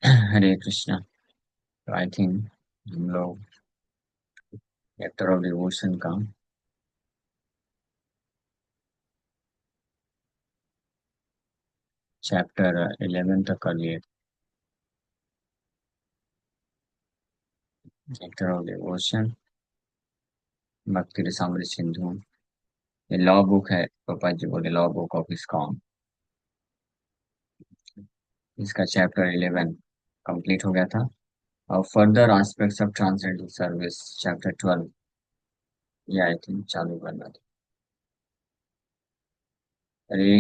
हरे कृष्णा। तो I think हम लोग चैप्टर ऑफ डिवोशन का चैप्टर 11 तक कर लिए। चैप्टर ऑफ डिवोशन, भक्ति रसामृत सिंधु। ये लॉ बुक है, पापा जी बोले लॉ बुक ऑफ इस्कॉन। इसका चैप्टर 11 कंप्लीट हो गया था। और further aspects of transcendental service chapter 12 ये आई थिंक चालू करना था।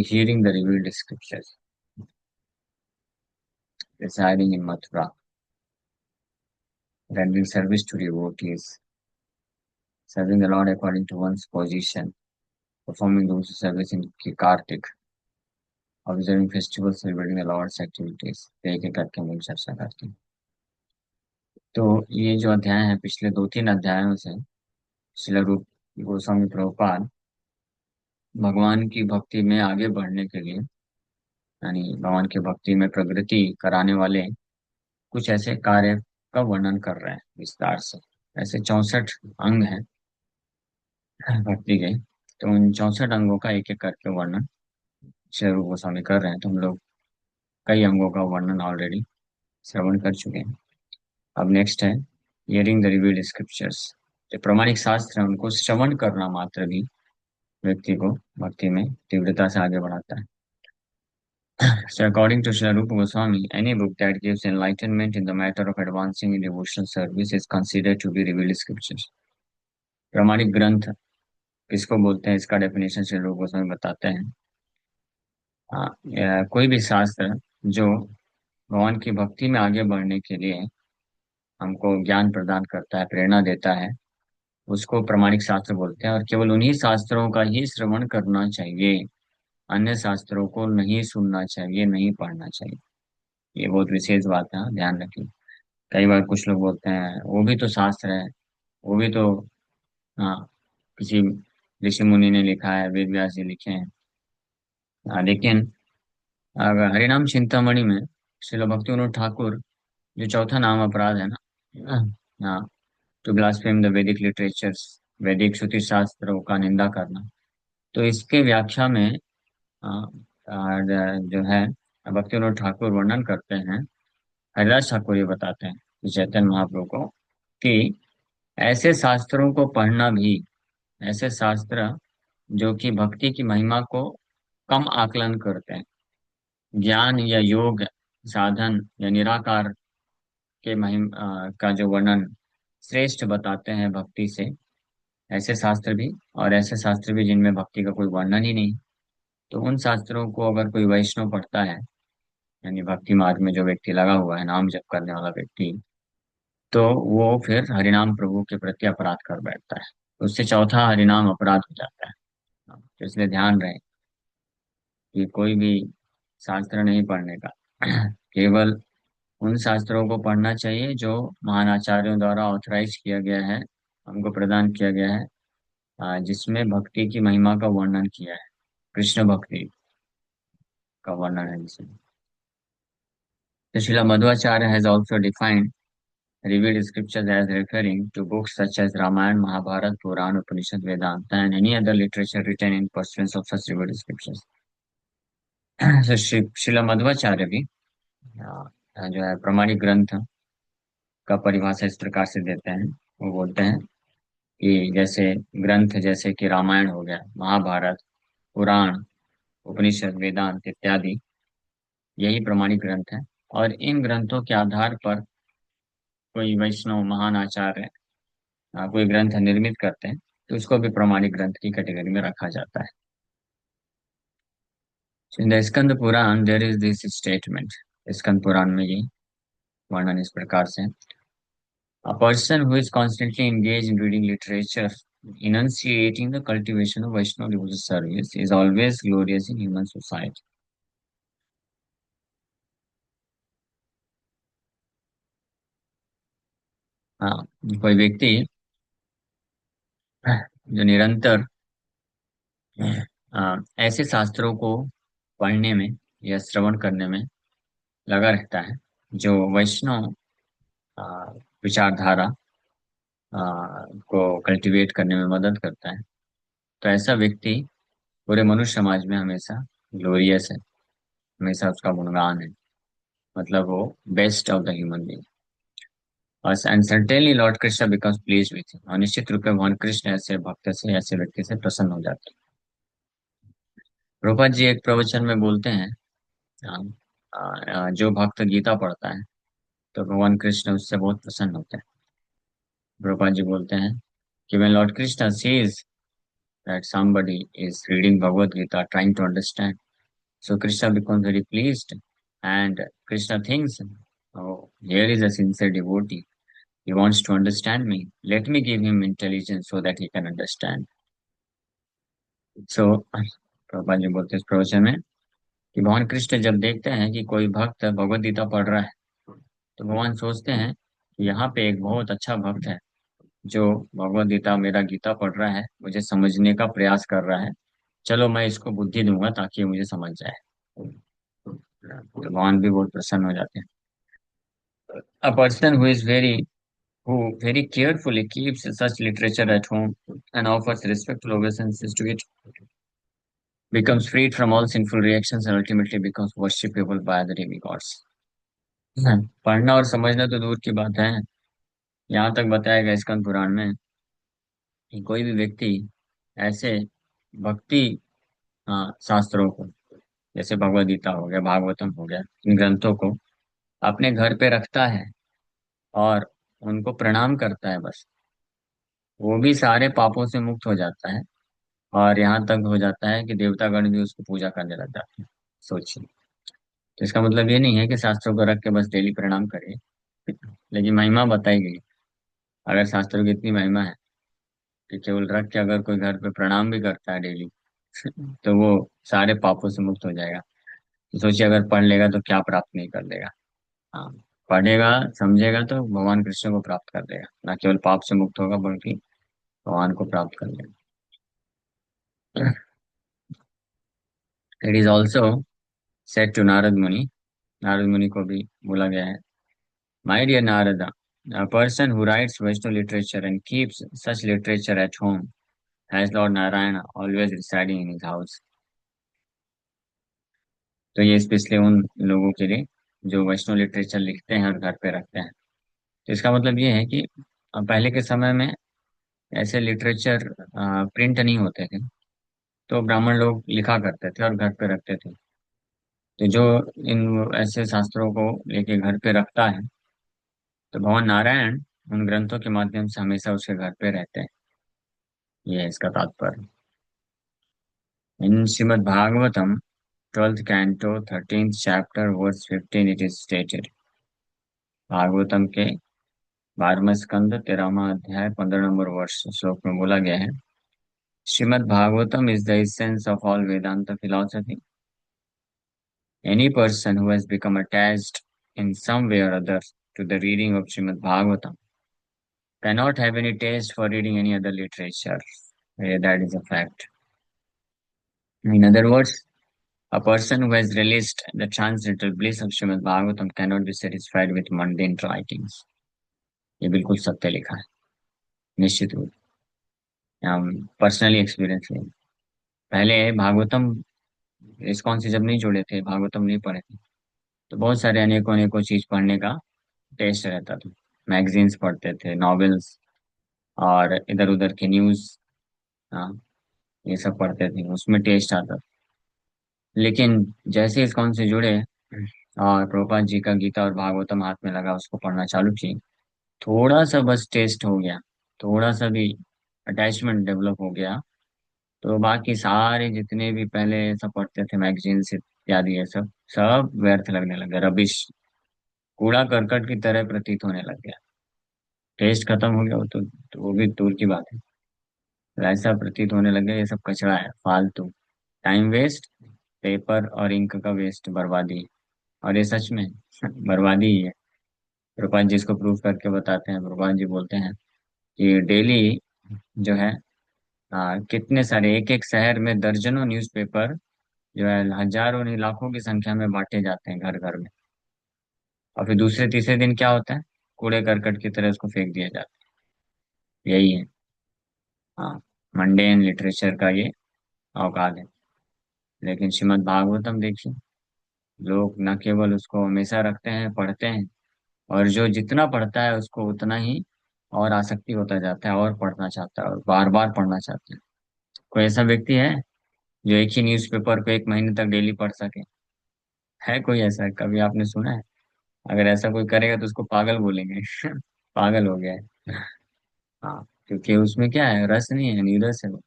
Hearing the revealed scriptures, residing in Mathura, rendering service to devotees, serving the Lord according to one's position, performing those service in Kartik, observing festival, celebrating the Lord's activities. एक एक करके हम लोग चर्चा करते हैं। तो ये जो अध्याय है पिछले दो तीन अध्यायों से श्रील रूप गोस्वामी प्रभुपाद भगवान की भक्ति में आगे बढ़ने के लिए, यानी भगवान की भक्ति में प्रगति कराने वाले कुछ ऐसे कार्य का वर्णन कर रहे हैं विस्तार से। ऐसे 64 अंग हैं भक्ति के। तो उन 64 अंगों का एक एक करके वर्णन श्री रूप गोस्वामी कर रहे हैं। तो हम लोग कई अंगों का वर्णन ऑलरेडी श्रवण कर चुके हैं। अब नेक्स्ट है हियरिंग द रिवील्ड स्क्रिप्चर्स। जो प्रमाणिक शास्त्र है उनको श्रवण करना मात्र भी व्यक्ति को भक्ति में तीव्रता से आगे बढ़ाता है। So according to Srila Rupa Goswami, any book that gives enlightenment in the matter of advancing in devotional service is considered to be revealed scriptures. प्रमाणिक ग्रंथ किसको बोलते हैं, इसका डेफिनेशन श्री रूप गोस्वामी बताते हैं। कोई भी शास्त्र जो भगवान की भक्ति में आगे बढ़ने के लिए हमको ज्ञान प्रदान करता है, प्रेरणा देता है, उसको प्रमाणिक शास्त्र बोलते हैं। और केवल उन्हीं शास्त्रों का ही श्रवण करना चाहिए, अन्य शास्त्रों को नहीं सुनना चाहिए, नहीं पढ़ना चाहिए। ये बहुत विशेष बात है, ध्यान रखिए। कई बार कुछ लोग बोलते हैं वो भी तो शास्त्र है, वो भी तो हाँ किसी ऋषि मुनि ने लिखा है, वेद व्यास जी लिखे हैं। लेकिन अगर हरिनाम चिंतामणि में श्रील भक्ति विनोद ठाकुर, जो चौथा नाम अपराध है ना, हाँ, टू ब्लास्फेम द वैदिक लिटरेचर्स, वैदिक श्रुति शास्त्रों का निंदा करना, तो इसके व्याख्या में अ, जो है भक्ति विनोद ठाकुर वर्णन करते हैं। हरिदास ठाकुर ये बताते हैं कि चैतन्य महाप्रभु को कि ऐसे शास्त्रों को पढ़ना भी, ऐसे शास्त्र जो कि भक्ति की महिमा को कम आकलन करते हैं, ज्ञान या योग साधन या निराकार के का जो वर्णन श्रेष्ठ बताते हैं भक्ति से, ऐसे शास्त्र भी, और ऐसे शास्त्र भी जिनमें भक्ति का कोई वर्णन ही नहीं, तो उन शास्त्रों को अगर कोई वैष्णव पढ़ता है, यानी भक्ति मार्ग में जो व्यक्ति लगा हुआ है, नाम जप करने वाला व्यक्ति, तो वो फिर हरिनाम प्रभु के प्रति अपराध कर बैठता है। उससे चौथा हरिनाम अपराध हो जाता है। तो इसलिए ध्यान रहे कि कोई भी शास्त्र नहीं पढ़ने का केवल उन शास्त्रों को पढ़ना चाहिए जो महान आचार्यों द्वारा ऑथराइज किया गया है, हमको प्रदान किया गया है, जिसमें भक्ति की महिमा का वर्णन किया है, कृष्ण भक्ति का वर्णन है जिसमें। तो Srila Madhvacharya has also defined revealed scriptures as referring to books such as Ramayana, Mahabharata, Puran, Upanishad, Vedanta, and any other literature written in pursuance of such revealed scriptures. तो श्रीला मध्वाचार्य भी जो है प्रमाणिक ग्रंथ का परिभाषा इस प्रकार से देते हैं। वो बोलते हैं कि जैसे ग्रंथ जैसे कि रामायण हो गया, महाभारत, पुराण, उपनिषद, वेदांत इत्यादि, यही प्रमाणिक ग्रंथ है। और इन ग्रंथों के आधार पर कोई वैष्णव महान आचार्य कोई ग्रंथ निर्मित करते हैं, तो उसको भी प्रमाणिक ग्रंथ की कैटेगरी में रखा जाता है। In the Skanda Purana there is this statement. Skanda Purana में ये वर्णन इस प्रकार से: A person who is constantly engaged in reading literature, enunciating the cultivation of Vaishnava devotional service, is always glorious in human society. हाँ, कोई व्यक्ति जो निरंतर ऐसे शास्त्रों को पढ़ने में या श्रवण करने में लगा रहता है, जो वैष्णव आ, विचारधारा आ, को कल्टीवेट करने में मदद करता है। तो ऐसा व्यक्ति पूरे मनुष्य समाज में हमेशा ग्लोरियस है, हमेशा उसका गुणगान है। मतलब वो best of the human being. और and certainly lord Krishna becomes please with him, और निश्चित रूप में भगवान कृष्ण ऐसे भक्त से, ऐसे व्यक्ति से प्रसन्न हो जाते हैं। प्रभुपाद जी एक प्रवचन में बोलते हैं, जो भक्त गीता पढ़ता है तो भगवान कृष्ण उससे बहुत प्रसन्न होते हैं। प्रभुपाद जी बोलते हैं कि when Lord Krishna sees that somebody is reading Bhagavad Gita trying to understand, so Krishna becomes very pleased, and Krishna thinks, oh, here is a sincere devotee, he wants to understand me, let me give him intelligence so that he can understand. So Prabhupada ji बोलते हैं इस प्रवचन में कि भगवान कृष्ण जब देखते हैं कि कोई भक्त भगवद गीता पढ़ रहा है, तो भगवान सोचते हैं कि यहाँ पे एक बहुत अच्छा भक्त है जो भगवद गीता, मेरा गीता पढ़ रहा है, मुझे समझने का प्रयास कर रहा है। चलो मैं इसको बुद्धि दूंगा ताकि ये मुझे समझ जाए। तो भगवान भी बहुत प्रसन्न हो जाते हैं। A person who very carefully keeps such literature at home and offers respectful obeisances to it becomes freed from all sinful reactions and ultimately becomes worshipable by the demigods. पढ़ना और समझना तो दूर की बात है, यहाँ तक बताया गया स्कंद पुराण में कि कोई भी व्यक्ति ऐसे भक्ति, शास्त्रों को, जैसे भगवद गीता हो गया, भागवतम हो गया, इन ग्रंथों को अपने घर पे रखता है और उनको प्रणाम करता है, बस वो भी सारे पापों से मुक्त हो जाता है। और यहाँ तक हो जाता है कि देवतागण भी उसको पूजा करने लग जाते हैं। सोचिए। तो इसका मतलब ये नहीं है कि शास्त्रों को रख के बस डेली प्रणाम करें, लेकिन महिमा बताई गई। अगर शास्त्रों की इतनी महिमा है कि केवल रख के अगर कोई घर पे प्रणाम भी करता है डेली तो वो सारे पापों से मुक्त हो जाएगा। तो सोचिए अगर पढ़ लेगा तो क्या प्राप्त नहीं कर लेगा। हाँ, पढ़ेगा, समझेगा तो भगवान कृष्ण को प्राप्त कर लेगा, ना केवल पाप से मुक्त होगा बल्कि भगवान को प्राप्त कर लेगा। It is also said to Narad Muni, Narad Muni को भी बोला गया है, my dear Narada, a person who writes Vaishnav literature and keeps such literature at home has Lord Narayana always residing in his house. तो ये स्पेशली उन लोगों के लिए जो वैष्णव लिटरेचर लिखते हैं और घर पे रखते हैं। तो इसका मतलब ये है कि पहले के समय में ऐसे लिटरेचर प्रिंट नहीं होते थे, तो ब्राह्मण लोग लिखा करते थे और घर पे रखते थे। तो जो इन ऐसे शास्त्रों को लेके घर पे रखता है, तो भगवान नारायण उन ग्रंथों के माध्यम से हमेशा उसके घर पे रहते हैं। ये है इसका तात्पर्य। इन Shrimad Bhagavatam 12th canto 13th chapter verse 15 it is stated, Bhagavatam के 12वें स्कंद 13वां अध्याय 15 नंबर वर्ष श्लोक में बोला गया है, Shrimad Bhagavatam is the essence of all Vedanta philosophy. Any person who has become attached in some way or other to the reading of Srimad Bhagavatam cannot have any taste for reading any other literature. That is a fact. In other words, a person who has realized the transcendental bliss of Srimad Bhagavatam cannot be satisfied with mundane writings. ये बिल्कुल सत्य लिखा है, निश्चित रूप। हम personally experience है। पहले भागवतम, इस्कॉन से जब नहीं जुड़े थे, भागवतम नहीं पढ़े थे, तो बहुत सारे अनेकों अनेकों चीज पढ़ने का टेस्ट रहता था। मैगजीन्स पढ़ते थे, नॉवेल्स, और इधर उधर के न्यूज, हाँ, ये सब पढ़ते थे, उसमें टेस्ट आता था। लेकिन जैसे इस्कॉन से जुड़े और प्रभुपाद जी का गीता और भागवतम हाथ में लगा, उसको पढ़ना चालू किए, थोड़ा सा बस टेस्ट हो गया, थोड़ा सा भी अटैचमेंट डेवलप हो गया, तो बाकी सारे जितने भी पहले सब पढ़ते थे मैगजीन्स इत्यादि, ये सब सब व्यर्थ लगने लगे, रबिश, कूड़ा करकट की तरह प्रतीत होने लग गया। टेस्ट खत्म हो गया वो तो वो भी दूर की बात है। तो ऐसा प्रतीत होने लग गया ये सब कचरा है, फालतू, टाइम वेस्ट, पेपर और इंक का वेस्ट, बर्बादी। और ये सच में बर्बादी ही है। प्रभुपाद जी इसको प्रूव करके बताते हैं। प्रभुपाद जी बोलते हैं कि डेली जो है, कितने सारे, एक एक शहर में दर्जनों न्यूज़पेपर जो है, हजारों नहीं लाखों की संख्या में बांटे जाते हैं घर घर में। और फिर दूसरे तीसरे दिन क्या होता है, कूड़े करकट की तरह उसको फेंक दिया जाता है। यही है। हाँ, मंडेन लिटरेचर का ये औकात है। लेकिन श्रीमद् भागवतम देखिए, लोग न केवल उसको हमेशा रखते हैं, पढ़ते हैं, और जो जितना पढ़ता है उसको उतना ही और आसक्ति होता जाता है, और पढ़ना चाहता है और बार बार पढ़ना चाहता है। कोई ऐसा व्यक्ति है जो एक ही न्यूज़पेपर को एक महीने तक डेली पढ़ सके? है कोई ऐसा? कभी आपने सुना है? अगर ऐसा कोई करेगा तो उसको पागल बोलेंगे। पागल हो गया है। हाँ, क्योंकि उसमें क्या है, रस नहीं है, नीरस है वो।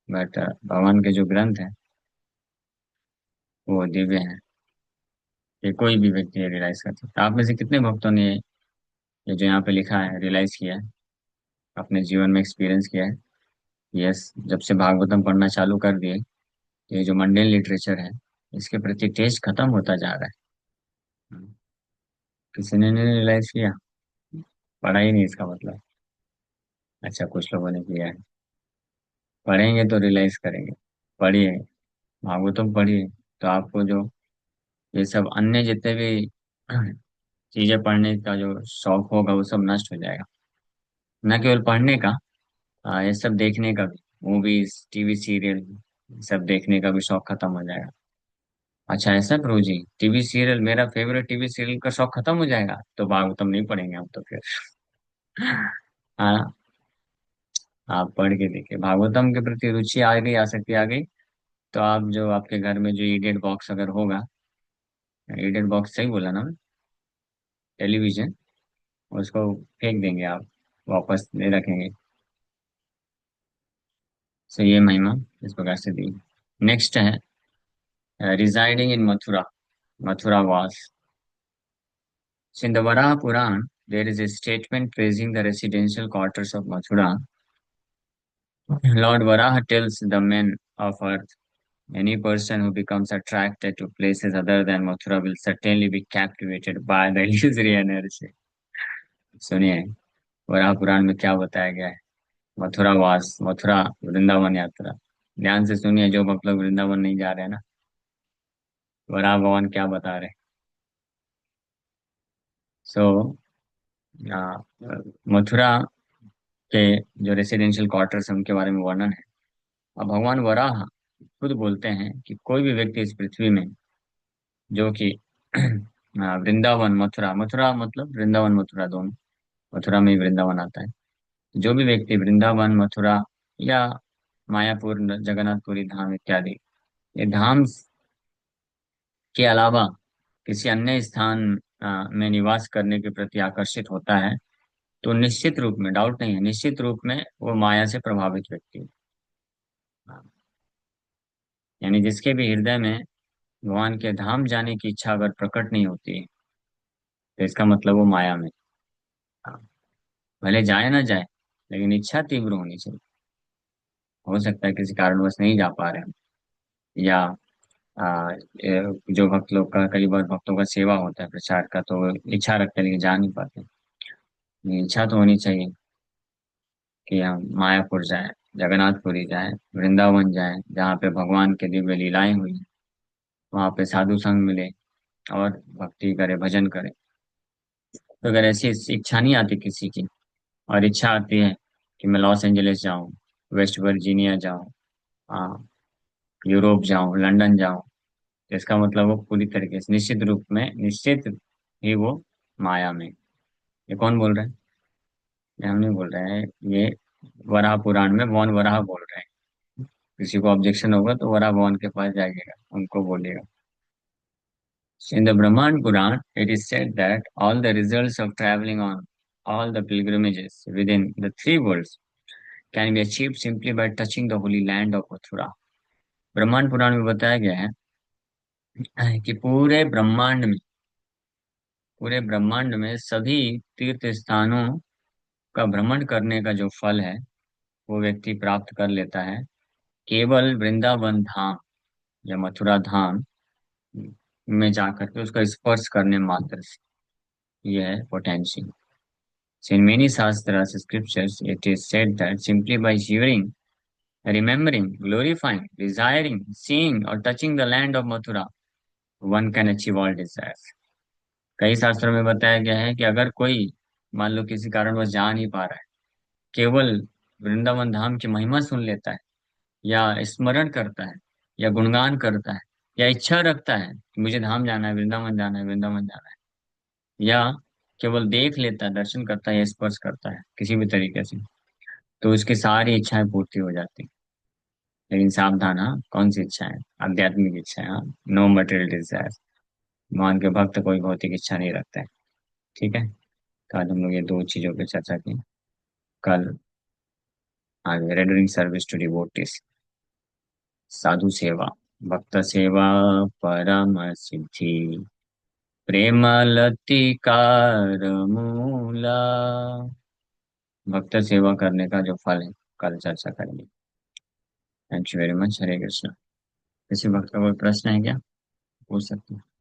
बट भगवान के जो ग्रंथ है वो दिव्य है। ये कोई भी व्यक्ति रियलाइज कर सकता है। आप में से कितने भक्तों ने ये जो यहाँ पे लिखा है रियलाइज किया है, अपने जीवन में एक्सपीरियंस किया है? यस, जब से भागवतम पढ़ना चालू कर दिए, ये जो मंडेन लिटरेचर है, इसके प्रति टेस्ट खत्म होता जा रहा है। हम्म, किसी ने नहीं रियलाइज किया? पढ़ा ही नहीं इसका मतलब। अच्छा, कुछ लोगों ने किया है। पढ़ेंगे तो रियलाइज करेंगे। पढ़िए, भागवतम पढ़िए, तो आपको जो ये सब अन्य जितने भी चीजें पढ़ने का जो शौक होगा वो सब नष्ट हो जाएगा। न केवल पढ़ने का, ये सब देखने का भी, मूवीज, टीवी सीरियल, सब देखने का भी शौक खत्म हो जाएगा। अच्छा ऐसा प्रभु जी, टीवी सीरियल, मेरा फेवरेट टीवी सीरियल का शौक खत्म हो जाएगा तो भागवतम नहीं पढ़ेंगे हम तो फिर। हाँ, आप पढ़ के देखिए, भागवतम के प्रति रुचि आ गई, आसक्ति आ गई, तो आप जो आपके घर में जो इडियट बॉक्स अगर होगा, इडियट बॉक्स सही बोला ना मैं? टेलीविजन, उसको फेंक देंगे आप, वापस नहीं रखेंगे। सो ये महिमा इस प्रकार से दी। नेक्स्ट है रिजाइडिंग इन मथुरा, मथुरा वास। So in the Varaha Puran, there is a statement praising the residential quarters of Mathura. Lord Varaha tells the men of earth, any person who becomes attracted to places other than Mathura will certainly be captivated by the illusory energy. सुनिए, वराह पुराण में क्या बताया गया है। मथुरा वास, मथुरा वृंदावन यात्रा। ध्यान से सुनिए, जो भक्त लोग वृंदावन नहीं जा रहे हैं ना, वराह भगवान क्या बता रहे हैं। सो मथुरा के जो रेसिडेंशियल क्वार्टर्स हैं उनके बारे में वर्णन है। अब भगवान वराह खुद बोलते हैं कि कोई भी व्यक्ति इस पृथ्वी में जो कि वृंदावन मथुरा, मथुरा मतलब वृंदावन मथुरा दोनों, मथुरा में ही वृंदावन आता है, जो भी व्यक्ति वृंदावन मथुरा या मायापुर जगन्नाथपुरी धाम इत्यादि ये धाम के अलावा किसी अन्य स्थान में निवास करने के प्रति आकर्षित होता है, तो निश्चित रूप में, डाउट नहीं है, निश्चित रूप में वो माया से प्रभावित व्यक्ति है। हाँ, यानी जिसके भी हृदय में भगवान के धाम जाने की इच्छा अगर प्रकट नहीं होती है, तो इसका मतलब वो माया में। हाँ, भले जाए ना जाए, लेकिन इच्छा तीव्र होनी चाहिए। हो सकता है किसी कारणवश नहीं जा पा रहे हम, या जो भक्त लोग का, कई बार भक्तों का सेवा होता है प्रचार का, तो वो इच्छा रखते हैं लेकिन जा नहीं पाते। ये इच्छा तो होनी चाहिए कि हम मायापुर जाएं, जगन्नाथपुरी जाएं, वृंदावन जाएं, जहाँ पे भगवान के दिव्य लीलाएं हुई हैं, वहाँ पे साधु संग मिले और भक्ति करे, भजन करे। तो अगर ऐसी इच्छा नहीं आती किसी की, और इच्छा आती है कि मैं लॉस एंजलिस जाऊं, वेस्ट वर्जीनिया जाऊं, हाँ, यूरोप जाऊं, लंदन जाऊं, तो इसका मतलब वो पूरी तरीके से, निश्चित रूप में, निश्चित ही वो माया में। ये कौन बोल रहा है? ये हम नहीं बोल रहे हैं, ये वराह पुराण में भगवान वराह बोल रहे हैं। किसी को ऑब्जेक्शन होगा तो वराह भगवान के पास जाइएगा, उनको बोलिएगा। In the Brahman Puran, it is said that all the results of traveling on all the pilgrimages within the three worlds can be achieved simply by touching the holy land of Mathura. ब्रह्मांड पुराण में बताया गया है कि पूरे ब्रह्मांड में सभी तीर्थ स्थानों का भ्रमण करने का जो फल है वो व्यक्ति प्राप्त कर लेता है केवल वृंदावन धाम या मथुरा धाम में जाकर के उसका स्पर्श करने मात्र से। यह है potential. So in many shastras, scriptures, it is said that simply by hearing, remembering, glorifying, desiring, seeing, or touching the land of Mathura, one can achieve all desires. कई शास्त्रों में बताया गया है कि अगर कोई मान लो किसी कारणवश जा नहीं पा रहा है, केवल वृंदावन धाम की महिमा सुन लेता है, या स्मरण करता है, या गुणगान करता है, या इच्छा रखता है कि मुझे धाम जाना है, वृंदावन जाना है, वृंदावन जाना है, या केवल देख लेता है, दर्शन करता है या स्पर्श करता है किसी भी तरीके से, तो उसकी सारी इच्छाएं पूर्ति हो जाती। लेकिन सावधान, हाँ, कौन सी इच्छा है? आध्यात्मिक इच्छा है, हाँ। No material desire. भगवान के भक्त कोई भौतिक इच्छा नहीं रखता है। ठीक है। तो आज हम लोग ये दो चीजों पे चर्चा की। कल आगे रेंडरिंग सर्विस टू डिवोटीज, साधु सेवा, भक्त सेवा परम सिद्धि, प्रेमलती कार मूला। भक्त सेवा करने का जो फल है, कल चर्चा करेंगे। Thank you very much. Hare Krishna. किसी भक्त का कोई प्रश्न है क्या? पूछ सकते हैं।